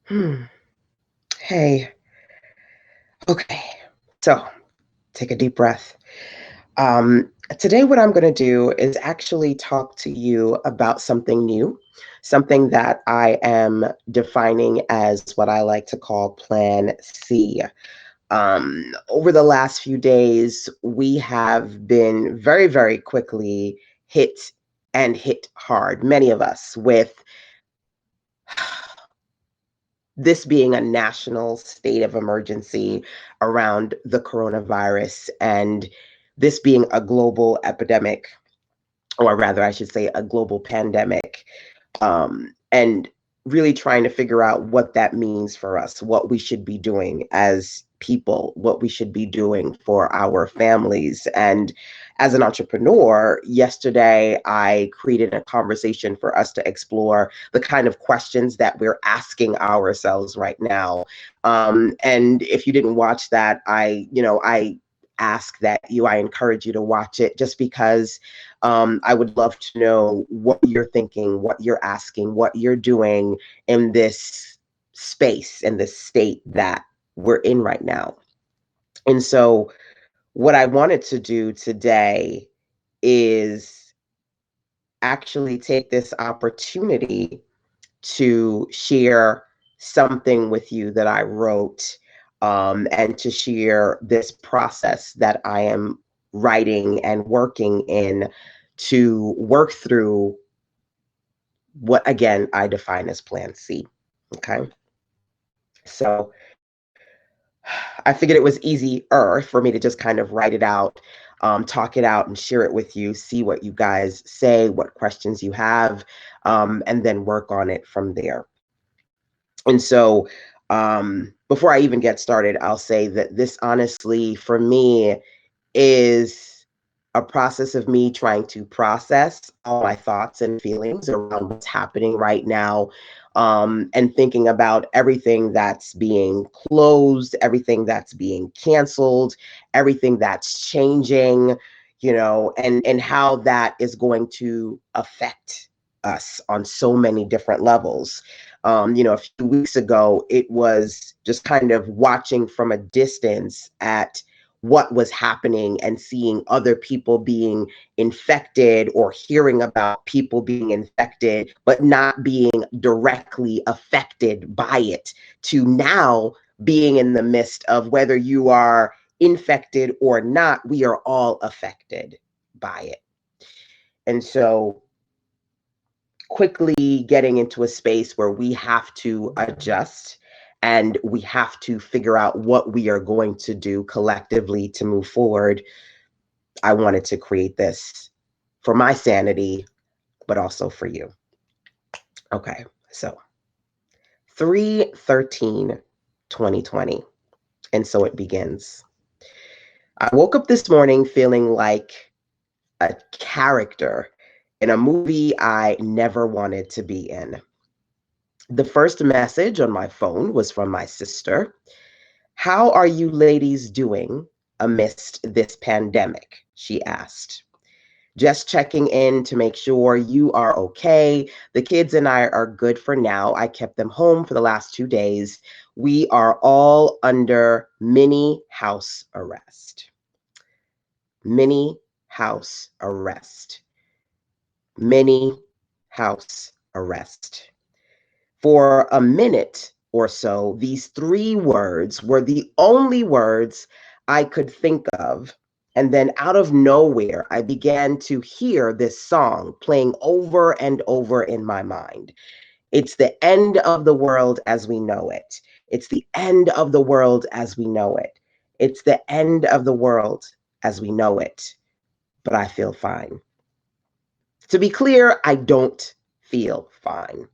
Hmm. Hey, okay. So take a deep breath. Today, what I'm going to do is actually talk to you about something new, something that I am defining as what I like to call Plan C. Over the last few days, we have been very, very quickly hit and hit hard, many of us, with this being a national state of emergency around the coronavirus and this being a global epidemic, or rather, I should say, a global pandemic, and really trying to figure out what that means for us, what we should be doing as people, what we should be doing for our families. And as an entrepreneur, yesterday I created a conversation for us to explore the kind of questions that we're asking ourselves right now. And if you didn't watch that, I ask that I encourage you to watch it just because I would love to know what you're thinking, what you're asking, what you're doing in this space, in this state that we're in right now. And so, what I wanted to do today is actually take this opportunity to share something with you that I wrote, and to share this process that I am writing and working in to work through what, again, I define as Plan C. Okay. So I figured it was easier for me to just kind of write it out, talk it out, and share it with you, see what you guys say, what questions you have, and then work on it from there. And so, before I even get started, I'll say that this honestly, for me, is a process of me trying to process all my thoughts and feelings around what's happening right now, and thinking about everything that's being closed, everything that's being canceled, everything that's changing, and how that is going to affect us on so many different levels. A few weeks ago, it was just kind of watching from a distance at what was happening and seeing other people being infected or hearing about people being infected, but not being directly affected by it, to now being in the midst of whether you are infected or not, we are all affected by it. And so, quickly getting into a space where we have to adjust and we have to figure out what we are going to do collectively to move forward. I wanted to create this for my sanity, but also for you. Okay, so 3/13/2020. And so it begins. I woke up this morning feeling like a character in a movie I never wanted to be in. The first message on my phone was from my sister. "How are you ladies doing amidst this pandemic?" she asked. "Just checking in to make sure you are okay. The kids and I are good for now. I kept them home for the last 2 days. We are all under mini house arrest." Mini house arrest. Mini house arrest. For a minute or so, these three words were the only words I could think of. And then out of nowhere, I began to hear this song playing over and over in my mind. It's the end of the world as we know it. It's the end of the world as we know it. It's the end of the world as we know it. But I feel fine. To be clear, I don't feel fine.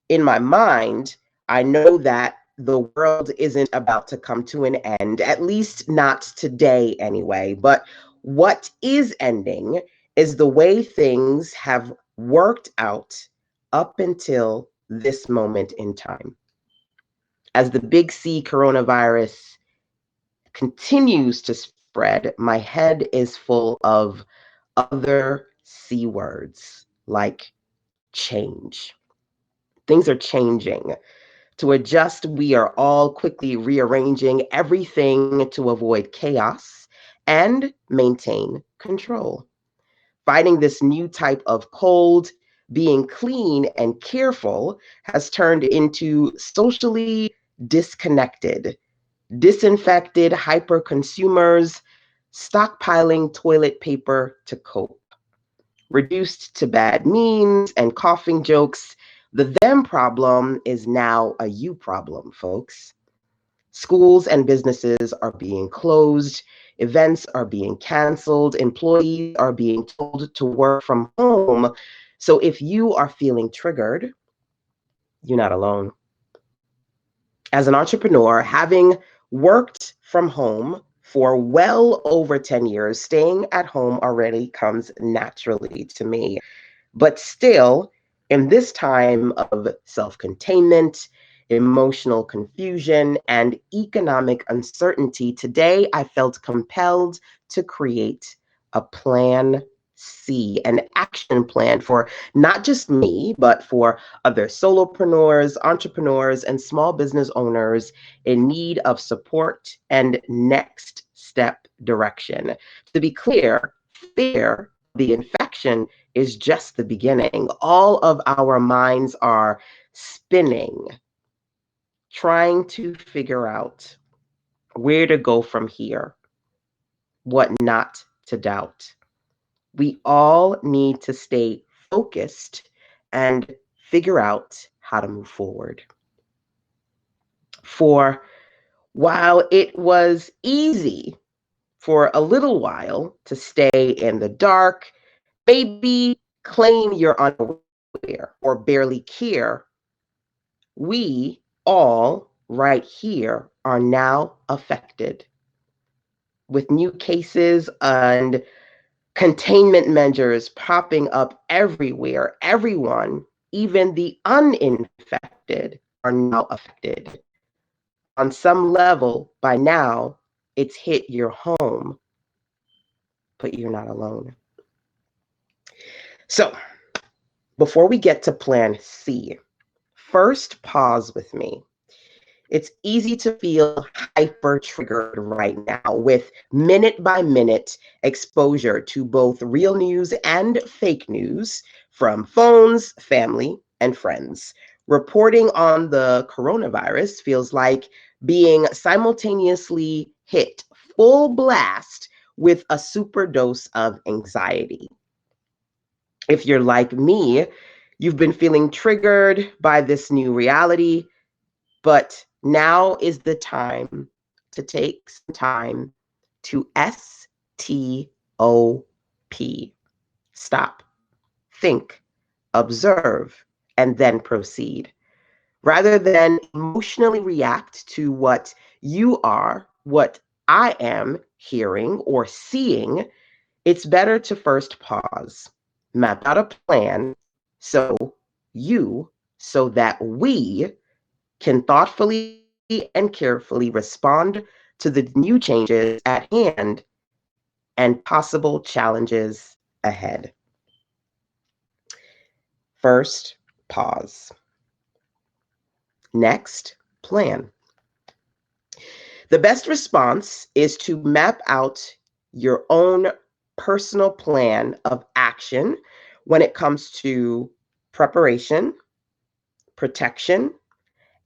In my mind, I know that the world isn't about to come to an end, at least not today anyway. But what is ending is the way things have worked out up until this moment in time. As the big C coronavirus continues to spread, my head is full of other C words like change. Things are changing. To adjust, we are all quickly rearranging everything to avoid chaos and maintain control. Fighting this new type of cold, being clean and careful, has turned into socially disconnected, disinfected hyper consumers, stockpiling toilet paper to cope. Reduced to bad memes and coughing jokes, the them problem is now a you problem, folks. Schools and businesses are being closed, events are being canceled, employees are being told to work from home. So if you are feeling triggered, you're not alone. As an entrepreneur, having worked from home for well over 10 years, staying at home already comes naturally to me. But still, in this time of self containment, emotional confusion, and economic uncertainty, today I felt compelled to create a plan C, an action plan for not just me, but for other solopreneurs, entrepreneurs, and small business owners in need of support and next step direction. To be clear, fear, the infection, is just the beginning. All of our minds are spinning, trying to figure out where to go from here, what not to doubt. We all need to stay focused and figure out how to move forward. For while it was easy for a little while to stay in the dark, maybe claim you're unaware or barely care, we all right here are now affected with new cases and containment measures popping up everywhere. Everyone, even the uninfected, are now affected. On some level, by now, it's hit your home, but you're not alone. So, before we get to plan C, first pause with me. It's easy to feel hyper triggered right now with minute by minute exposure to both real news and fake news from phones, family, and friends. Reporting on the coronavirus feels like being simultaneously hit full blast with a super dose of anxiety. If you're like me, you've been feeling triggered by this new reality, but now is the time to take some time to STOP. Stop, think, observe, and then proceed. Rather than emotionally react to what I am hearing or seeing, it's better to first pause, map out a plan so so that we can thoughtfully and carefully respond to the new changes at hand and possible challenges ahead. First, pause. Next, plan. The best response is to map out your own personal plan of action when it comes to preparation, protection,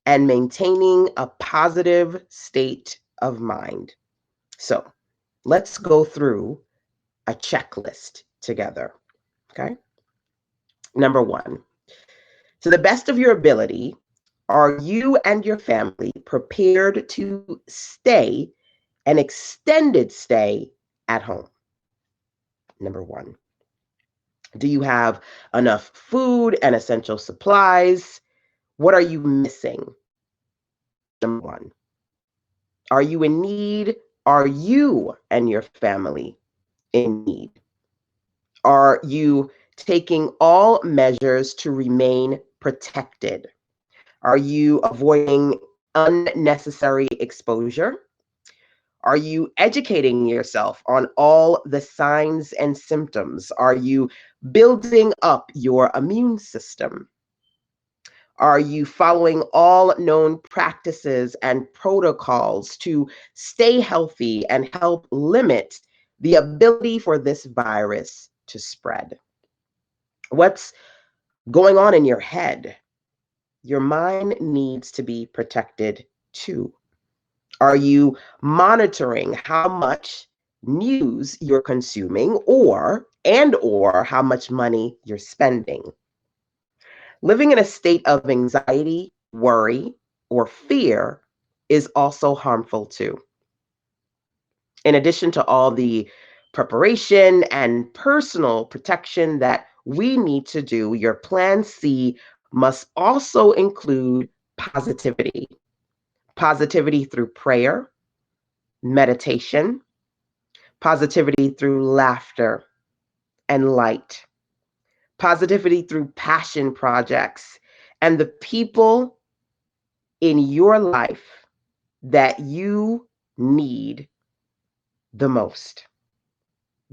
and maintaining a positive state of mind. So let's go through a checklist together. Okay. Number one, to the best of your ability, are you and your family prepared to stay an extended stay at home? Number one, do you have enough food and essential supplies? What are you missing? Number one, are you in need? Are you and your family in need? Are you taking all measures to remain protected? Are you avoiding unnecessary exposure? Are you educating yourself on all the signs and symptoms? Are you building up your immune system? Are you following all known practices and protocols to stay healthy and help limit the ability for this virus to spread? What's going on in your head? Your mind needs to be protected too. Are you monitoring how much news you're consuming or how much money you're spending? Living in a state of anxiety, worry, or fear is also harmful too. In addition to all the preparation and personal protection that we need to do, your plan C must also include positivity. Positivity through prayer, meditation, positivity through laughter and light, positivity through passion projects, and the people in your life that you need the most.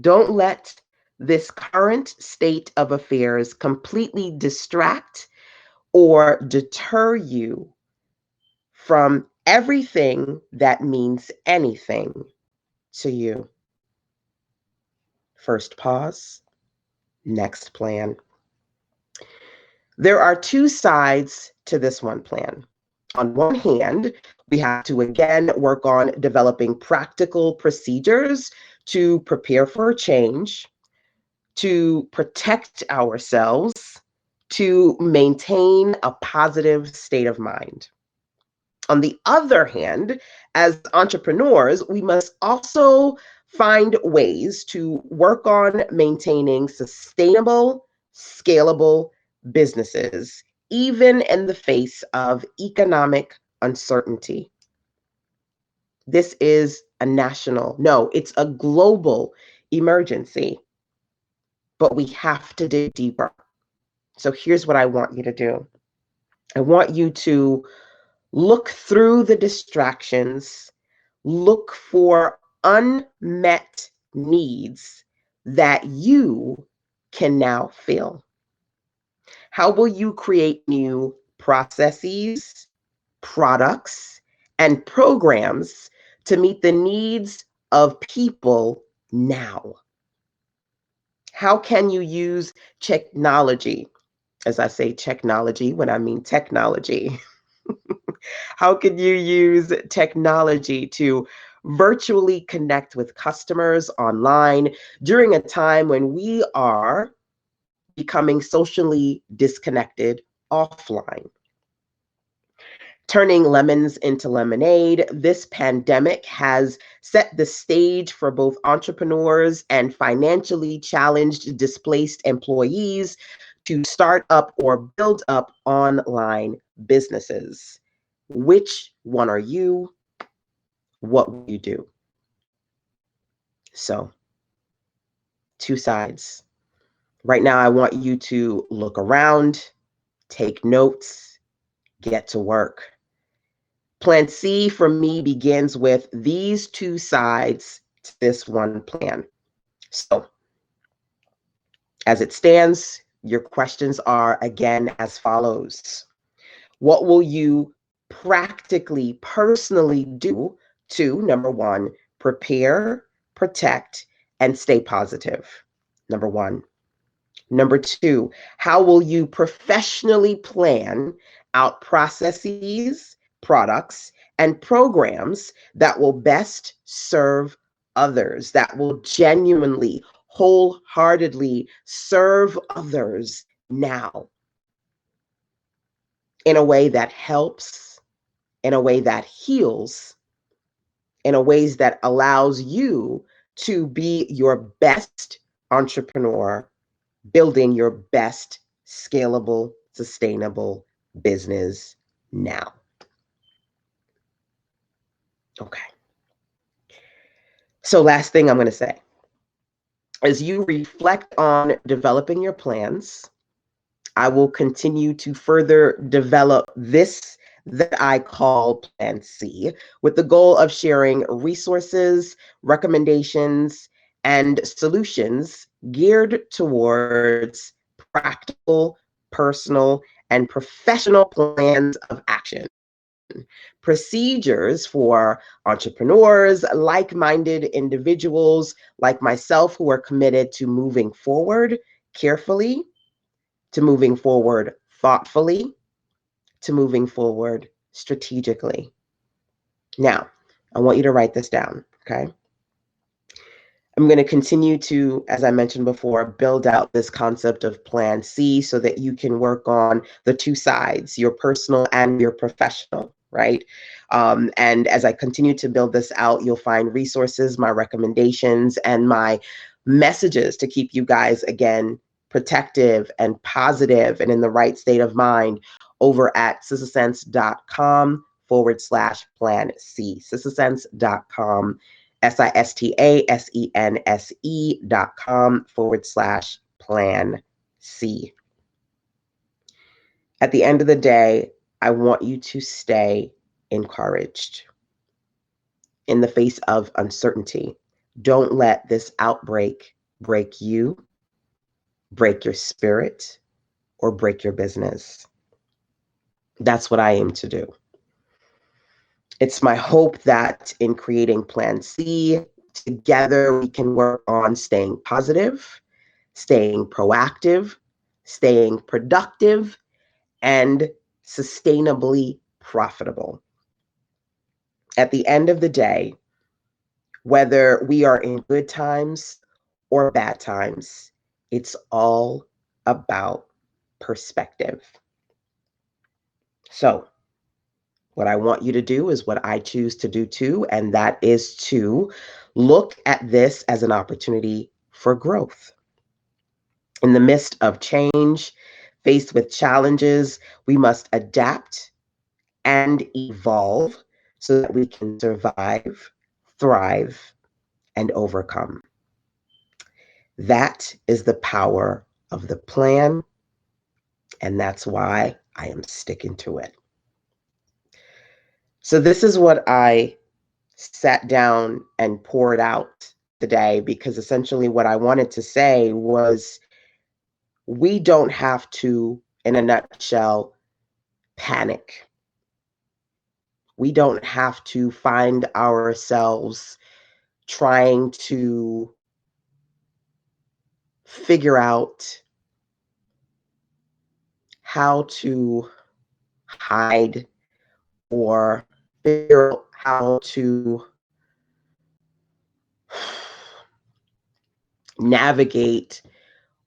Don't let this current state of affairs completely distract or deter you from everything that means anything to you. First pause, next plan. There are two sides to this one plan. On one hand, we have to again work on developing practical procedures to prepare for change, to protect ourselves, to maintain a positive state of mind. On the other hand, as entrepreneurs, we must also find ways to work on maintaining sustainable, scalable businesses, even in the face of economic uncertainty. This is it's a global emergency, but we have to dig deeper. So here's what I want you to do. I want you to look through the distractions, look for unmet needs that you can now fill. How will you create new processes, products, and programs to meet the needs of people now? How can you use technology? As I say technology, when I mean technology. How can you use technology to virtually connect with customers online during a time when we are becoming socially disconnected offline? Turning lemons into lemonade, this pandemic has set the stage for both entrepreneurs and financially challenged, displaced employees to start up or build up online businesses. Which one are you? What will you do? So, two sides. Right now, I want you to look around, take notes, get to work. Plan C for me begins with these two sides to this one plan. So, as it stands, your questions are again as follows. What will you practically, personally do to, number one, prepare, protect, and stay positive? Number one. Number two, how will you professionally plan out processes, products, and programs that will best serve others, that will genuinely, wholeheartedly serve others now in a way that helps, in a way that heals, in a ways that allows you to be your best entrepreneur, building your best scalable, sustainable business now. Okay. So last thing I'm going to say, as you reflect on developing your plans, I will continue to further develop this that I call Plan C, with the goal of sharing resources, recommendations, and solutions geared towards practical, personal, and professional plans of action. Procedures for entrepreneurs, like minded individuals like myself who are committed to moving forward carefully, to moving forward thoughtfully, to moving forward strategically. Now, I want you to write this down, okay? I'm going to continue to, as I mentioned before, build out this concept of Plan C so that you can work on the two sides, your personal and your professional, right? And as I continue to build this out, you'll find resources, my recommendations, and my messages to keep you guys, again, protective and positive and in the right state of mind over at sistasense.com/plan C. sistasense.com sistasense.com/plan C. At the end of the day, I want you to stay encouraged in the face of uncertainty. Don't let this outbreak break you, break your spirit, or break your business. That's what I aim to do. It's my hope that in creating Plan C, together we can work on staying positive, staying proactive, staying productive, and sustainably profitable. At the end of the day, whether we are in good times or bad times, it's all about perspective. So, what I want you to do is what I choose to do too, and that is to look at this as an opportunity for growth. In the midst of change, faced with challenges, we must adapt and evolve so that we can survive, thrive, and overcome. That is the power of the plan, and that's why I am sticking to it. So this is what I sat down and poured out today, because essentially what I wanted to say was we don't have to, in a nutshell, panic. We don't have to find ourselves trying to figure out how to hide or figure out how to navigate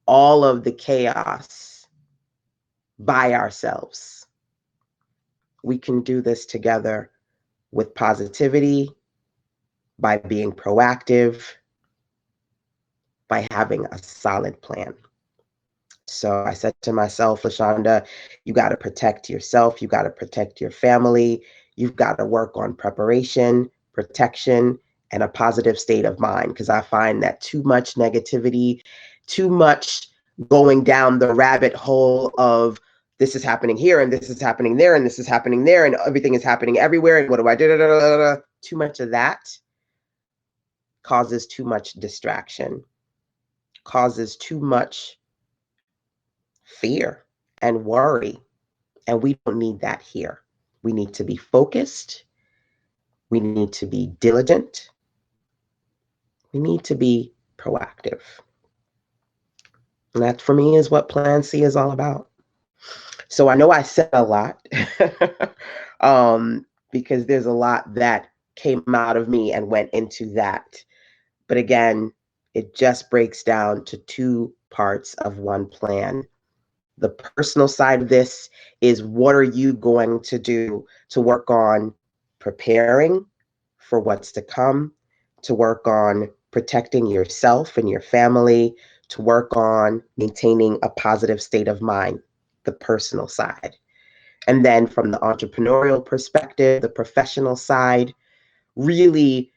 all of the chaos by ourselves. We can do this together with positivity, by being proactive, by having a solid plan. So I said to myself, LaShonda, you got to protect yourself. You got to protect your family. You've got to work on preparation, protection, and a positive state of mind. Because I find that too much negativity, too much going down the rabbit hole of this is happening here and this is happening there and this is happening there and everything is happening everywhere. And what do I do? Too much of that causes too much distraction, causes too much fear and worry. And we don't need that here. We need to be focused. We need to be diligent. We need to be proactive. And that for me is what Plan C is all about. So I know I said a lot because there's a lot that came out of me and went into that. But again, it just breaks down to two parts of one plan. The personal side of this is what are you going to do to work on preparing for what's to come, to work on protecting yourself and your family, to work on maintaining a positive state of mind, the personal side. And then from the entrepreneurial perspective, the professional side, really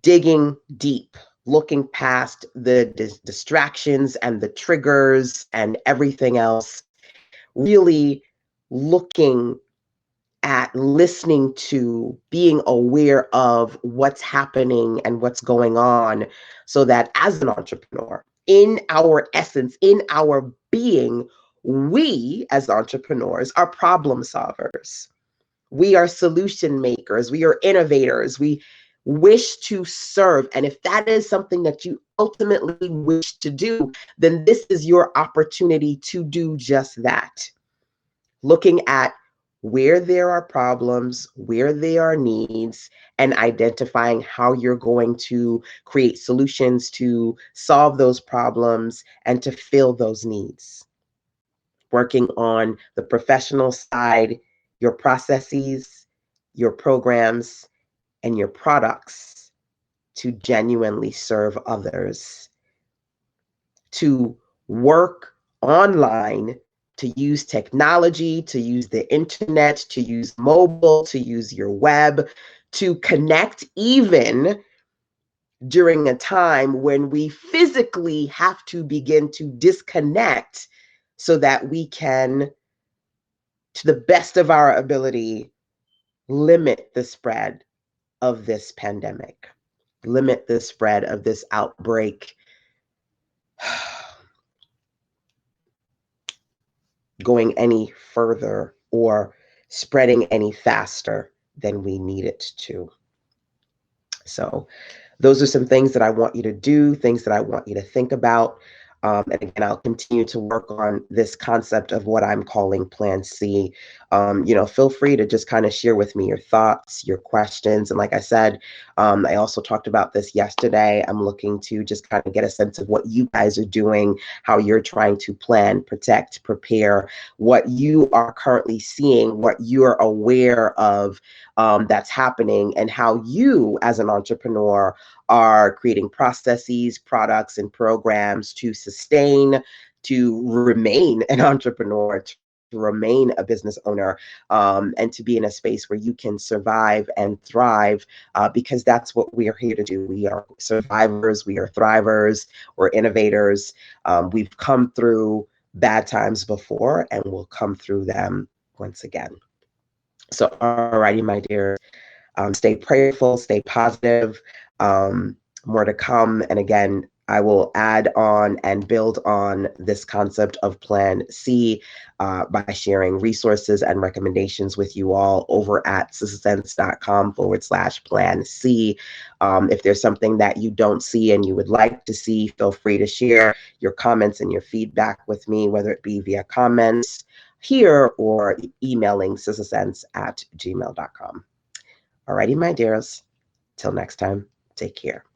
digging deep, looking past the distractions and the triggers and everything else, really looking at listening to, being aware of what's happening and what's going on, so that as an entrepreneur, in our essence, in our being, We, as entrepreneurs, are problem solvers. We are solution makers. We are innovators. We wish to serve. And if that is something that you ultimately wish to do, then this is your opportunity to do just that. Looking at where there are problems, where there are needs, and identifying how you're going to create solutions to solve those problems and to fill those needs. Working on the professional side, your processes, your programs, and your products to genuinely serve others, to work online, to use technology, to use the internet, to use mobile, to use your web, to connect even during a time when we physically have to begin to disconnect so that we can, to the best of our ability, limit the spread of this pandemic, limit the spread of this outbreak going any further or spreading any faster than we need it to. So those are some things that I want you to do, things that I want you to think about. And again, I'll continue to work on this concept of what I'm calling Plan C. Feel free to just kind of share with me your thoughts, your questions. And like I said, I also talked about this yesterday. I'm looking to just kind of get a sense of what you guys are doing, how you're trying to plan, protect, prepare, what you are currently seeing, what you're aware of that's happening, and how you as an entrepreneur are creating processes, products, and programs to sustain, to remain an entrepreneur, to remain a business owner, and to be in a space where you can survive and thrive, because that's what we are here to do. We are survivors, we are thrivers, we're innovators. We've come through bad times before, and we'll come through them once again. So, alrighty, my dear. Stay prayerful, stay positive. More to come. And again, I will add on and build on this concept of Plan C by sharing resources and recommendations with you all over at sissasense.com/Plan C. If there's something that you don't see and you would like to see, feel free to share your comments and your feedback with me, whether it be via comments here or emailing sissasense@gmail.com. Alrighty, my dears. Till next time, take care.